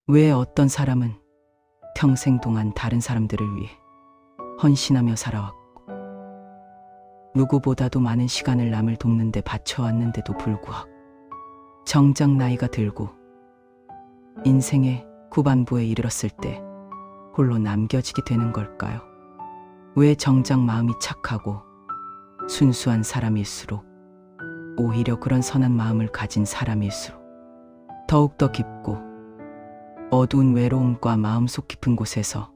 왜 어떤 사람은 평생 동안 다른 사람들을 위해 헌신하며 살아왔고 누구보다도 많은 시간을 남을 돕는 데 바쳐왔는데도 불구하고 정작 나이가 들고 인생의 후반부에 이르렀을 때 홀로 남겨지게 되는 걸까요? 왜 정작 마음이 착하고 순수한 사람일수록 오히려 그런 선한 마음을 가진 사람일수록 더욱더 깊고 어두운 외로움과 마음속 깊은 곳에서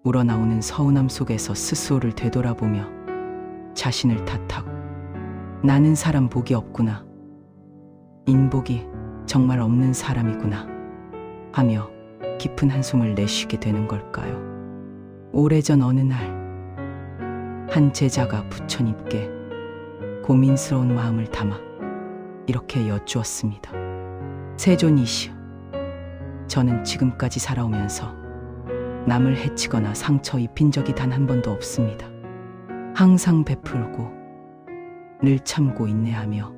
우러나오는 서운함 속에서 스스로를 되돌아보며 자신을 탓하고 나는 사람 복이 없구나, 인복이 정말 없는 사람이구나 하며 깊은 한숨을 내쉬게 되는 걸까요? 오래전 어느 날 한 제자가 부처님께 고민스러운 마음을 담아 이렇게 여쭈었습니다. 세존이시여, 저는 지금까지 살아오면서 남을 해치거나 상처 입힌 적이 단 한 번도 없습니다. 항상 베풀고 늘 참고 인내하며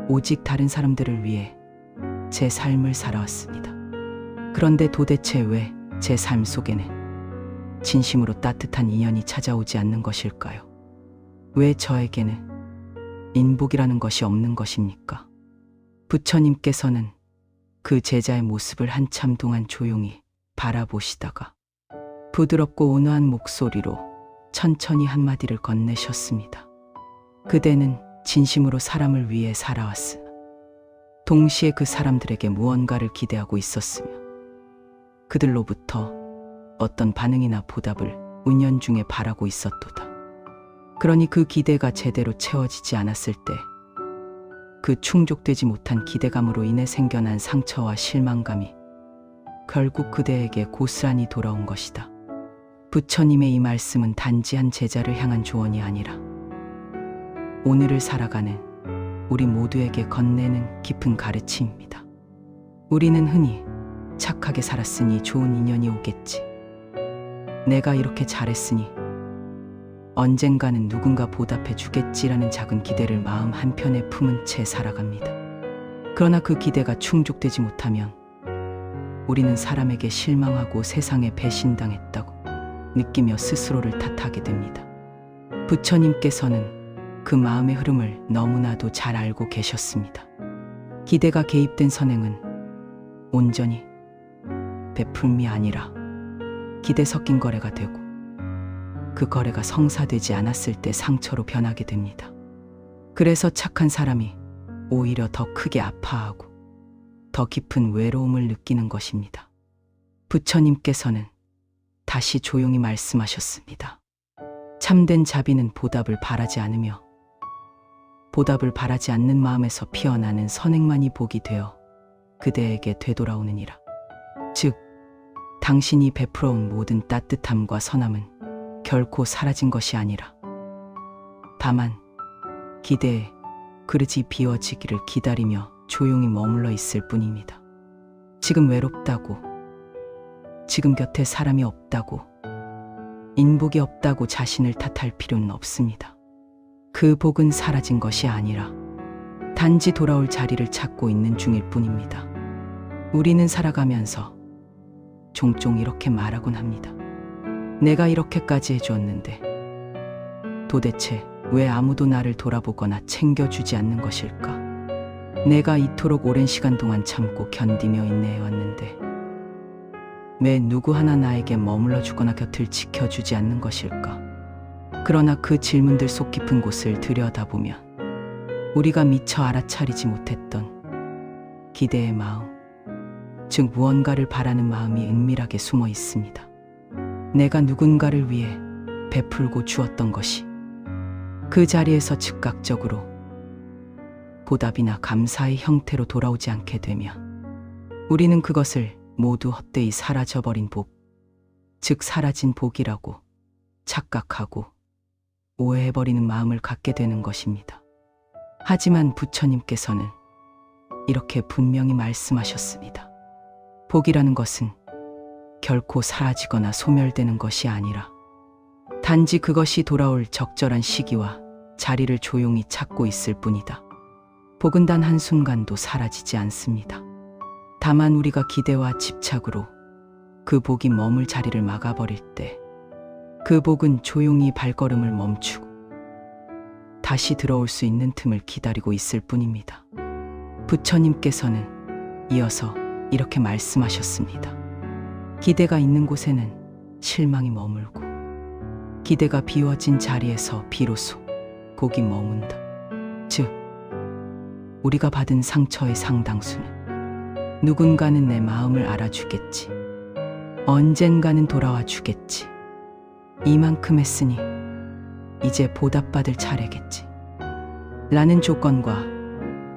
오직 다른 사람들을 위해 제 삶을 살아왔습니다. 그런데 도대체 왜 제 삶 속에는 진심으로 따뜻한 인연이 찾아오지 않는 것일까요? 왜 저에게는 인복이라는 것이 없는 것입니까? 부처님께서는 그 제자의 모습을 한참 동안 조용히 바라보시다가 부드럽고 온화한 목소리로 천천히 한마디를 건네셨습니다. 그대는 진심으로 사람을 위해 살아왔으나 동시에 그 사람들에게 무언가를 기대하고 있었으며 그들로부터 어떤 반응이나 보답을 은연중에 바라고 있었도다. 그러니 그 기대가 제대로 채워지지 않았을 때 그 충족되지 못한 기대감으로 인해 생겨난 상처와 실망감이 결국 그대에게 고스란히 돌아온 것이다. 부처님의 이 말씀은 단지 한 제자를 향한 조언이 아니라 오늘을 살아가는 우리 모두에게 건네는 깊은 가르침입니다. 우리는 흔히 착하게 살았으니 좋은 인연이 오겠지, 내가 이렇게 잘했으니 언젠가는 누군가 보답해 주겠지라는 작은 기대를 마음 한편에 품은 채 살아갑니다. 그러나 그 기대가 충족되지 못하면 우리는 사람에게 실망하고 세상에 배신당했다고 느끼며 스스로를 탓하게 됩니다. 부처님께서는 그 마음의 흐름을 너무나도 잘 알고 계셨습니다. 기대가 개입된 선행은 온전히 베풀미 아니라 기대 섞인 거래가 되고 그 거래가 성사되지 않았을 때 상처로 변하게 됩니다. 그래서 착한 사람이 오히려 더 크게 아파하고 더 깊은 외로움을 느끼는 것입니다. 부처님께서는 다시 조용히 말씀하셨습니다. 참된 자비는 보답을 바라지 않으며 보답을 바라지 않는 마음에서 피어나는 선행만이 복이 되어 그대에게 되돌아오느니라. 즉, 당신이 베풀어온 모든 따뜻함과 선함은 결코 사라진 것이 아니라 다만 기대에 그릇이 비워지기를 기다리며 조용히 머물러 있을 뿐입니다. 지금 외롭다고, 지금 곁에 사람이 없다고, 인복이 없다고 자신을 탓할 필요는 없습니다. 그 복은 사라진 것이 아니라 단지 돌아올 자리를 찾고 있는 중일 뿐입니다. 우리는 살아가면서 종종 이렇게 말하곤 합니다. 내가 이렇게까지 해주었는데 도대체 왜 아무도 나를 돌아보거나 챙겨주지 않는 것일까? 내가 이토록 오랜 시간 동안 참고 견디며 인내해왔는데 왜 누구 하나 나에게 머물러 주거나 곁을 지켜주지 않는 것일까? 그러나 그 질문들 속 깊은 곳을 들여다보면 우리가 미처 알아차리지 못했던 기대의 마음, 즉 무언가를 바라는 마음이 은밀하게 숨어 있습니다. 내가 누군가를 위해 베풀고 주었던 것이 그 자리에서 즉각적으로 보답이나 감사의 형태로 돌아오지 않게 되면 우리는 그것을 모두 헛되이 사라져버린 복, 즉 사라진 복이라고 착각하고 오해해버리는 마음을 갖게 되는 것입니다. 하지만 부처님께서는 이렇게 분명히 말씀하셨습니다. 복이라는 것은 결코 사라지거나 소멸되는 것이 아니라 단지 그것이 돌아올 적절한 시기와 자리를 조용히 찾고 있을 뿐이다. 복은 단 한순간도 사라지지 않습니다. 다만 우리가 기대와 집착으로 그 복이 머물 자리를 막아버릴 때 그 복은 조용히 발걸음을 멈추고 다시 들어올 수 있는 틈을 기다리고 있을 뿐입니다. 부처님께서는 이어서 이렇게 말씀하셨습니다. 기대가 있는 곳에는 실망이 머물고 기대가 비워진 자리에서 비로소 복이 머문다. 즉, 우리가 받은 상처의 상당수는 누군가는 내 마음을 알아주겠지, 언젠가는 돌아와 주겠지, 이만큼 했으니 이제 보답받을 차례겠지 라는 조건과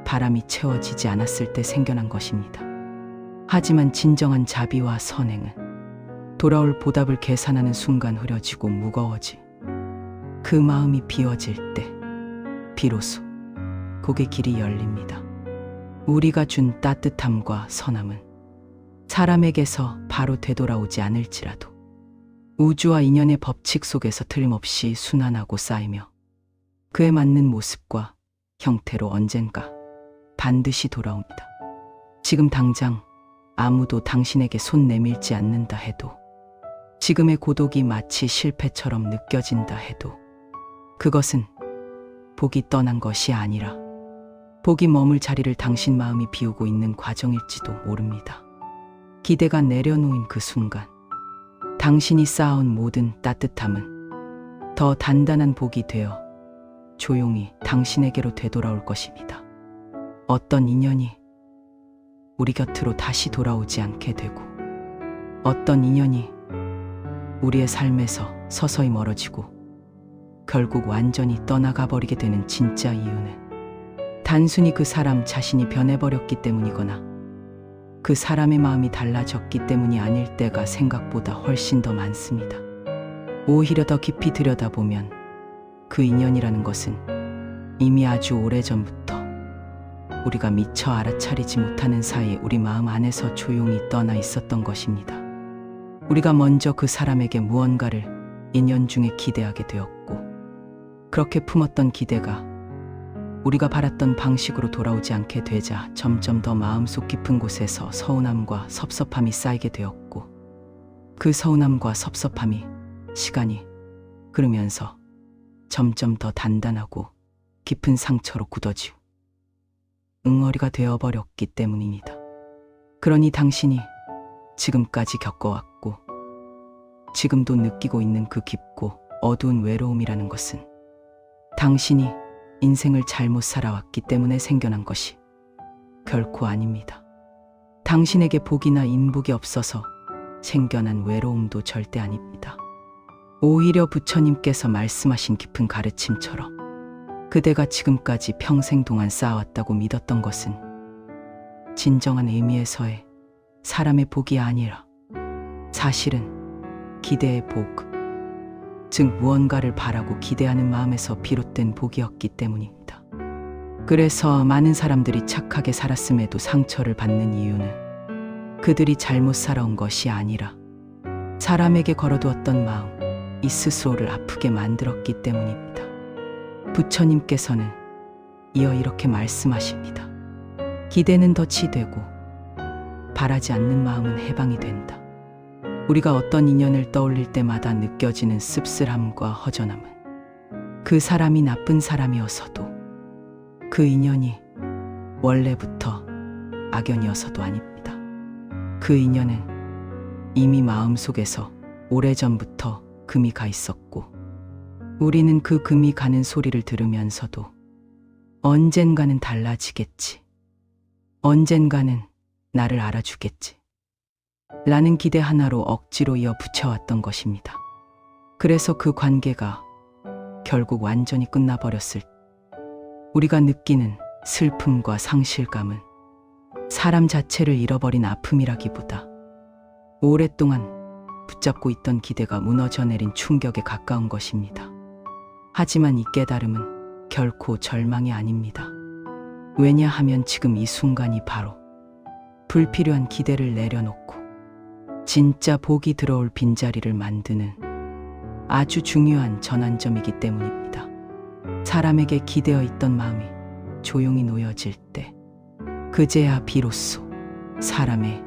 바람이 채워지지 않았을 때 생겨난 것입니다. 하지만 진정한 자비와 선행은 돌아올 보답을 계산하는 순간 흐려지고 무거워지 그 마음이 비워질 때 비로소 복의 길이 열립니다. 우리가 준 따뜻함과 선함은 사람에게서 바로 되돌아오지 않을지라도 우주와 인연의 법칙 속에서 틀림없이 순환하고 쌓이며 그에 맞는 모습과 형태로 언젠가 반드시 돌아옵니다. 지금 당장 아무도 당신에게 손 내밀지 않는다 해도, 지금의 고독이 마치 실패처럼 느껴진다 해도 그것은 복이 떠난 것이 아니라 복이 머물 자리를 당신 마음이 비우고 있는 과정일지도 모릅니다. 기대가 내려놓인 그 순간 당신이 쌓아온 모든 따뜻함은 더 단단한 복이 되어 조용히 당신에게로 되돌아올 것입니다. 어떤 인연이 우리 곁으로 다시 돌아오지 않게 되고, 어떤 인연이 우리의 삶에서 서서히 멀어지고 결국 완전히 떠나가 버리게 되는 진짜 이유는 단순히 그 사람 자신이 변해버렸기 때문이거나 그 사람의 마음이 달라졌기 때문이 아닐 때가 생각보다 훨씬 더 많습니다. 오히려 더 깊이 들여다보면 그 인연이라는 것은 이미 아주 오래전부터 우리가 미처 알아차리지 못하는 사이에 우리 마음 안에서 조용히 떠나 있었던 것입니다. 우리가 먼저 그 사람에게 무언가를 인연 중에 기대하게 되었고, 그렇게 품었던 기대가 우리가 바랐던 방식으로 돌아오지 않게 되자 점점 더 마음속 깊은 곳에서 서운함과 섭섭함이 쌓이게 되었고, 그 서운함과 섭섭함이 시간이 흐르면서 점점 더 단단하고 깊은 상처로 굳어지고 응어리가 되어버렸기 때문입니다. 그러니 당신이 지금까지 겪어왔고 지금도 느끼고 있는 그 깊고 어두운 외로움이라는 것은 당신이 인생을 잘못 살아왔기 때문에 생겨난 것이 결코 아닙니다. 당신에게 복이나 인복이 없어서 생겨난 외로움도 절대 아닙니다. 오히려 부처님께서 말씀하신 깊은 가르침처럼 그대가 지금까지 평생 동안 쌓아왔다고 믿었던 것은 진정한 의미에서의 사람의 복이 아니라 사실은 기대의 복, 즉 무언가를 바라고 기대하는 마음에서 비롯된 복이었기 때문입니다. 그래서 많은 사람들이 착하게 살았음에도 상처를 받는 이유는 그들이 잘못 살아온 것이 아니라 사람에게 걸어두었던 마음, 이 스스로를 아프게 만들었기 때문입니다. 부처님께서는 이어 이렇게 말씀하십니다. 기대는 덫이 되고 바라지 않는 마음은 해방이 된다. 우리가 어떤 인연을 떠올릴 때마다 느껴지는 씁쓸함과 허전함은 그 사람이 나쁜 사람이어서도, 그 인연이 원래부터 악연이어서도 아닙니다. 그 인연은 이미 마음속에서 오래전부터 금이 가 있었고, 우리는 그 금이 가는 소리를 들으면서도 언젠가는 달라지겠지, 언젠가는 나를 알아주겠지 라는 기대 하나로 억지로 이어 붙여왔던 것입니다. 그래서 그 관계가 결국 완전히 끝나버렸을 때 우리가 느끼는 슬픔과 상실감은 사람 자체를 잃어버린 아픔이라기보다 오랫동안 붙잡고 있던 기대가 무너져 내린 충격에 가까운 것입니다. 하지만 이 깨달음은 결코 절망이 아닙니다. 왜냐하면 지금 이 순간이 바로 불필요한 기대를 내려놓고 진짜 복이 들어올 빈자리를 만드는 아주 중요한 전환점이기 때문입니다. 사람에게 기대어 있던 마음이 조용히 놓여질 때 그제야 비로소 사람의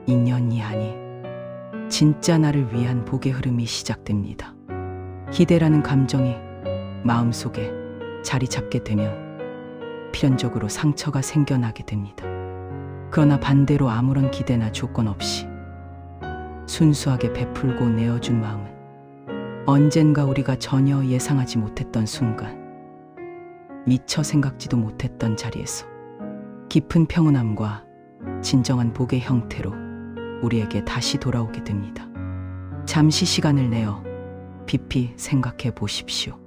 인연이 아니 진짜 나를 위한 복의 흐름이 시작됩니다. 기대라는 감정이 마음속에 자리 잡게 되면 필연적으로 상처가 생겨나게 됩니다. 그러나 반대로 아무런 기대나 조건 없이 순수하게 베풀고 내어준 마음은 언젠가 우리가 전혀 예상하지 못했던 순간, 미처 생각지도 못했던 자리에서 깊은 평온함과 진정한 복의 형태로 우리에게 다시 돌아오게 됩니다. 잠시 시간을 내어 깊이 생각해 보십시오.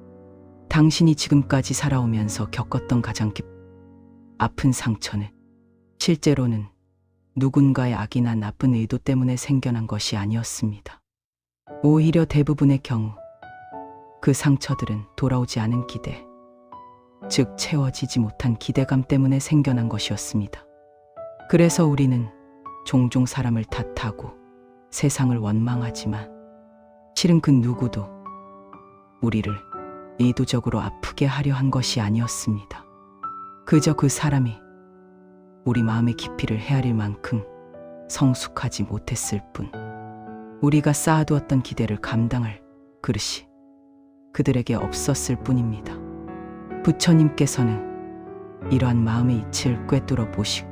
당신이 지금까지 살아오면서 겪었던 가장 아픈 상처는 실제로는 누군가의 악이나 나쁜 의도 때문에 생겨난 것이 아니었습니다. 오히려 대부분의 경우 그 상처들은 돌아오지 않은 기대, 즉 채워지지 못한 기대감 때문에 생겨난 것이었습니다. 그래서 우리는 종종 사람을 탓하고 세상을 원망하지만 실은 그 누구도 우리를 의도적으로 아프게 하려 한 것이 아니었습니다. 그저 그 사람이 우리 마음의 깊이를 헤아릴 만큼 성숙하지 못했을 뿐, 우리가 쌓아두었던 기대를 감당할 그릇이 그들에게 없었을 뿐입니다. 부처님께서는 이러한 마음의 이치를 꿰뚫어 보시고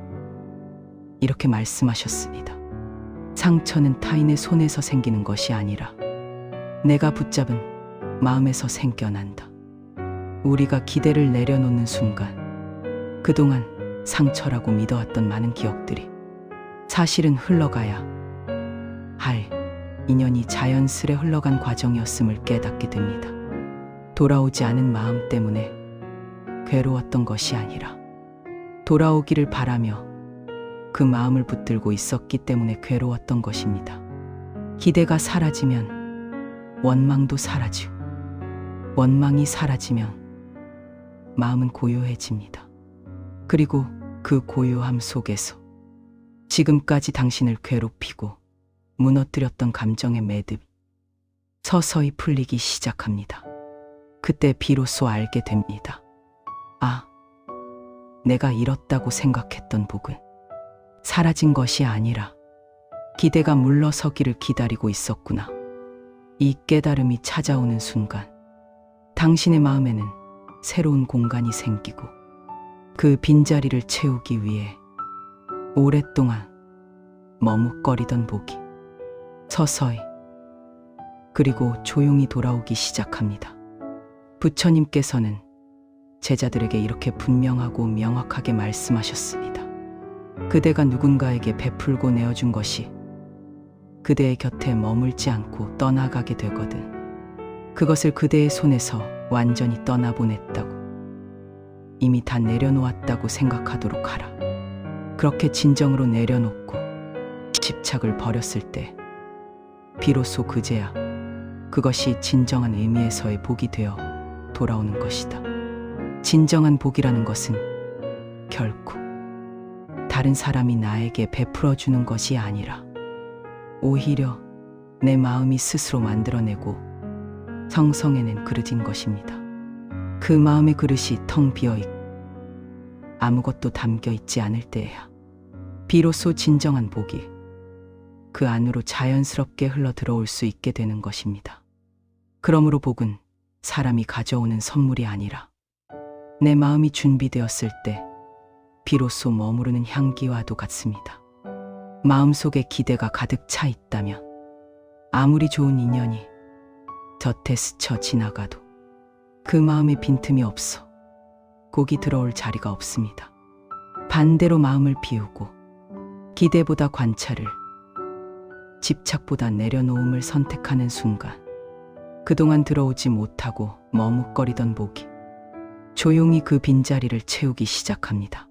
이렇게 말씀하셨습니다. 상처는 타인의 손에서 생기는 것이 아니라 내가 붙잡은 마음에서 생겨난다. 우리가 기대를 내려놓는 순간 그동안 상처라고 믿어왔던 많은 기억들이 사실은 흘러가야 할 인연이 자연스레 흘러간 과정이었음을 깨닫게 됩니다. 돌아오지 않은 마음 때문에 괴로웠던 것이 아니라 돌아오기를 바라며 그 마음을 붙들고 있었기 때문에 괴로웠던 것입니다. 기대가 사라지면 원망도 사라지고, 원망이 사라지면 마음은 고요해집니다. 그리고 그 고요함 속에서 지금까지 당신을 괴롭히고 무너뜨렸던 감정의 매듭이 서서히 풀리기 시작합니다. 그때 비로소 알게 됩니다. 아, 내가 잃었다고 생각했던 복은 사라진 것이 아니라 기대가 물러서기를 기다리고 있었구나. 이 깨달음이 찾아오는 순간 당신의 마음에는 새로운 공간이 생기고 그 빈자리를 채우기 위해 오랫동안 머뭇거리던 복이 서서히 그리고 조용히 돌아오기 시작합니다. 부처님께서는 제자들에게 이렇게 분명하고 명확하게 말씀하셨습니다. 그대가 누군가에게 베풀고 내어준 것이 그대의 곁에 머물지 않고 떠나가게 되거든 그것을 그대의 손에서 완전히 떠나보냈다고, 이미 다 내려놓았다고 생각하도록 하라. 그렇게 진정으로 내려놓고 집착을 버렸을 때 비로소 그제야 그것이 진정한 의미에서의 복이 되어 돌아오는 것이다. 진정한 복이라는 것은 결코 다른 사람이 나에게 베풀어 주는 것이 아니라 오히려 내 마음이 스스로 만들어내고 형성해낸 그릇인 것입니다. 그 마음의 그릇이 텅 비어있고 아무것도 담겨 있지 않을 때에야 비로소 진정한 복이 그 안으로 자연스럽게 흘러 들어올 수 있게 되는 것입니다. 그러므로 복은 사람이 가져오는 선물이 아니라 내 마음이 준비되었을 때 비로소 머무르는 향기와도 같습니다. 마음속에 기대가 가득 차 있다면 아무리 좋은 인연이 곁에 스쳐 지나가도 그 마음에 빈틈이 없어 복이 들어올 자리가 없습니다. 반대로 마음을 비우고 기대보다 관찰을, 집착보다 내려놓음을 선택하는 순간 그동안 들어오지 못하고 머뭇거리던 복이 조용히 그 빈자리를 채우기 시작합니다.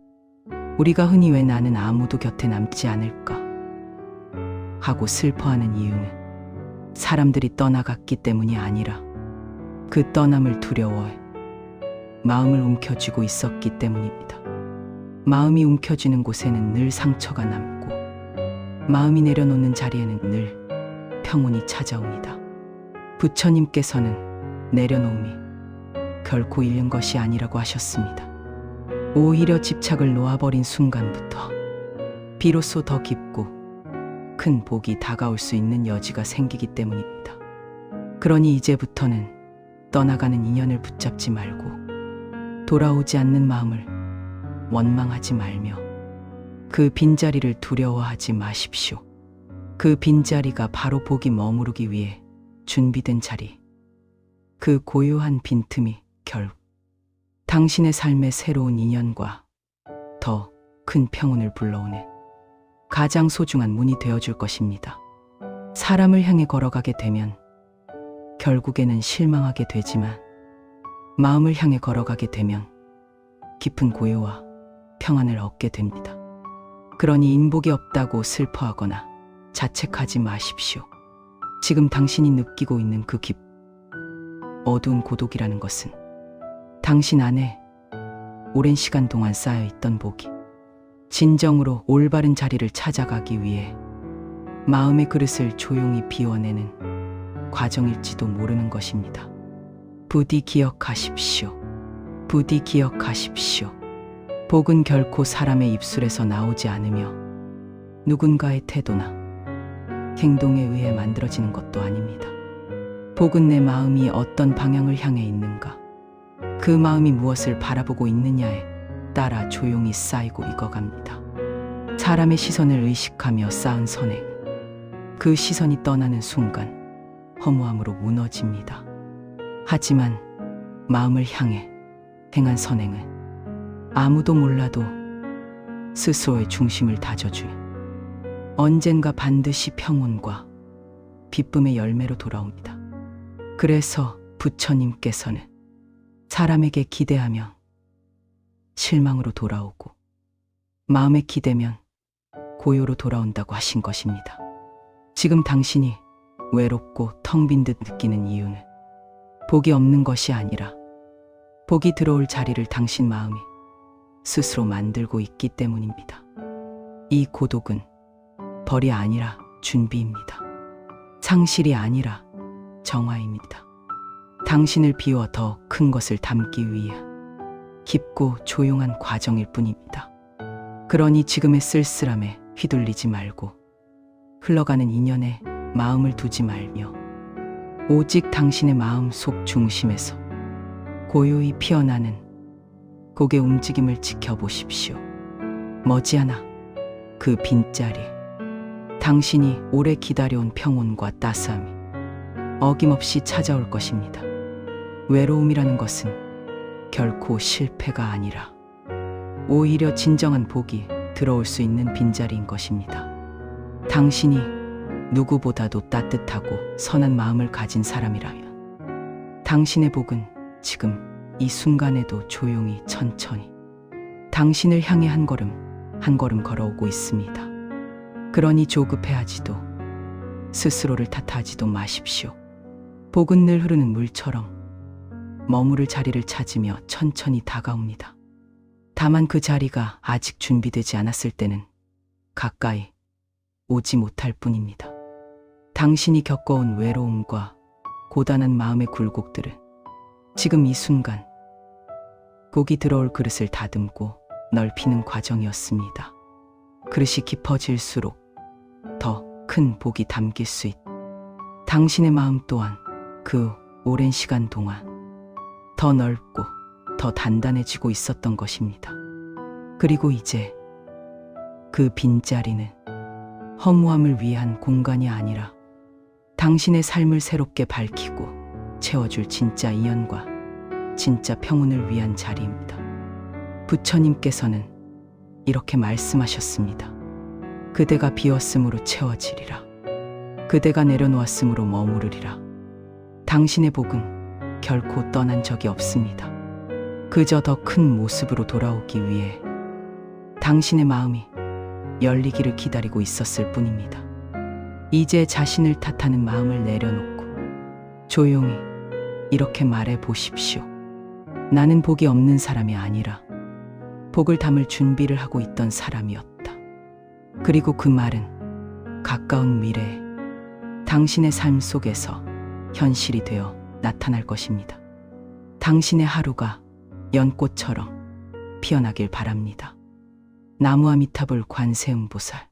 우리가 흔히 왜 나는 아무도 곁에 남지 않을까 하고 슬퍼하는 이유는 사람들이 떠나갔기 때문이 아니라 그 떠남을 두려워해 마음을 움켜쥐고 있었기 때문입니다. 마음이 움켜쥐는 곳에는 늘 상처가 남고 마음이 내려놓는 자리에는 늘 평온이 찾아옵니다. 부처님께서는 내려놓음이 결코 잃는 것이 아니라고 하셨습니다. 오히려 집착을 놓아버린 순간부터 비로소 더 깊고 큰 복이 다가올 수 있는 여지가 생기기 때문입니다. 그러니 이제부터는 떠나가는 인연을 붙잡지 말고 돌아오지 않는 마음을 원망하지 말며 그 빈자리를 두려워하지 마십시오. 그 빈자리가 바로 복이 머무르기 위해 준비된 자리. 그 고요한 빈틈이 결국 당신의 삶의 새로운 인연과 더 큰 평온을 불러오는 가장 소중한 문이 되어줄 것입니다. 사람을 향해 걸어가게 되면 결국에는 실망하게 되지만 마음을 향해 걸어가게 되면 깊은 고요와 평안을 얻게 됩니다. 그러니 인복이 없다고 슬퍼하거나 자책하지 마십시오. 지금 당신이 느끼고 있는 그 어두운 고독이라는 것은 당신 안에 오랜 시간 동안 쌓여있던 복이 진정으로 올바른 자리를 찾아가기 위해 마음의 그릇을 조용히 비워내는 과정일지도 모르는 것입니다. 부디 기억하십시오. 부디 기억하십시오. 복은 결코 사람의 입술에서 나오지 않으며 누군가의 태도나 행동에 의해 만들어지는 것도 아닙니다. 복은 내 마음이 어떤 방향을 향해 있는가, 그 마음이 무엇을 바라보고 있느냐에 따라 조용히 쌓이고 익어갑니다. 사람의 시선을 의식하며 쌓은 선행, 그 시선이 떠나는 순간 허무함으로 무너집니다. 하지만 마음을 향해 행한 선행은 아무도 몰라도 스스로의 중심을 다져주니 언젠가 반드시 평온과 기쁨의 열매로 돌아옵니다. 그래서 부처님께서는 사람에게 기대하면 실망으로 돌아오고 마음에 기대면 고요로 돌아온다고 하신 것입니다. 지금 당신이 외롭고 텅 빈 듯 느끼는 이유는 복이 없는 것이 아니라 복이 들어올 자리를 당신 마음이 스스로 만들고 있기 때문입니다. 이 고독은 벌이 아니라 준비입니다. 상실이 아니라 정화입니다. 당신을 비워 더 큰 것을 담기 위한 깊고 조용한 과정일 뿐입니다. 그러니 지금의 쓸쓸함에 휘둘리지 말고 흘러가는 인연에 마음을 두지 말며 오직 당신의 마음 속 중심에서 고요히 피어나는 곡의 움직임을 지켜보십시오. 머지않아 그 빈자리, 당신이 오래 기다려온 평온과 따스함이 어김없이 찾아올 것입니다. 외로움이라는 것은 결코 실패가 아니라 오히려 진정한 복이 들어올 수 있는 빈자리인 것입니다. 당신이 누구보다도 따뜻하고 선한 마음을 가진 사람이라면 당신의 복은 지금 이 순간에도 조용히 천천히 당신을 향해 한 걸음 한 걸음 걸어오고 있습니다. 그러니 조급해하지도 스스로를 탓하지도 마십시오. 복은 늘 흐르는 물처럼 머무를 자리를 찾으며 천천히 다가옵니다. 다만 그 자리가 아직 준비되지 않았을 때는 가까이 오지 못할 뿐입니다. 당신이 겪어온 외로움과 고단한 마음의 굴곡들은 지금 이 순간 복이 들어올 그릇을 다듬고 넓히는 과정이었습니다. 그릇이 깊어질수록 더 큰 복이 담길 수 있다. 당신의 마음 또한 그 오랜 시간 동안 더 넓고 더 단단해지고 있었던 것입니다. 그리고 이제 그 빈자리는 허무함을 위한 공간이 아니라 당신의 삶을 새롭게 밝히고 채워줄 진짜 인연과 진짜 평온을 위한 자리입니다. 부처님께서는 이렇게 말씀하셨습니다. 그대가 비었으므로 채워지리라. 그대가 내려놓았으므로 머무르리라. 당신의 복은 결코 떠난 적이 없습니다. 그저 더 큰 모습으로 돌아오기 위해 당신의 마음이 열리기를 기다리고 있었을 뿐입니다. 이제 자신을 탓하는 마음을 내려놓고 조용히 이렇게 말해 보십시오. 나는 복이 없는 사람이 아니라 복을 담을 준비를 하고 있던 사람이었다. 그리고 그 말은 가까운 미래에 당신의 삶 속에서 현실이 되어 나타날 것입니다. 당신의 하루가 연꽃처럼 피어나길 바랍니다. 나무아미타불 관세음보살.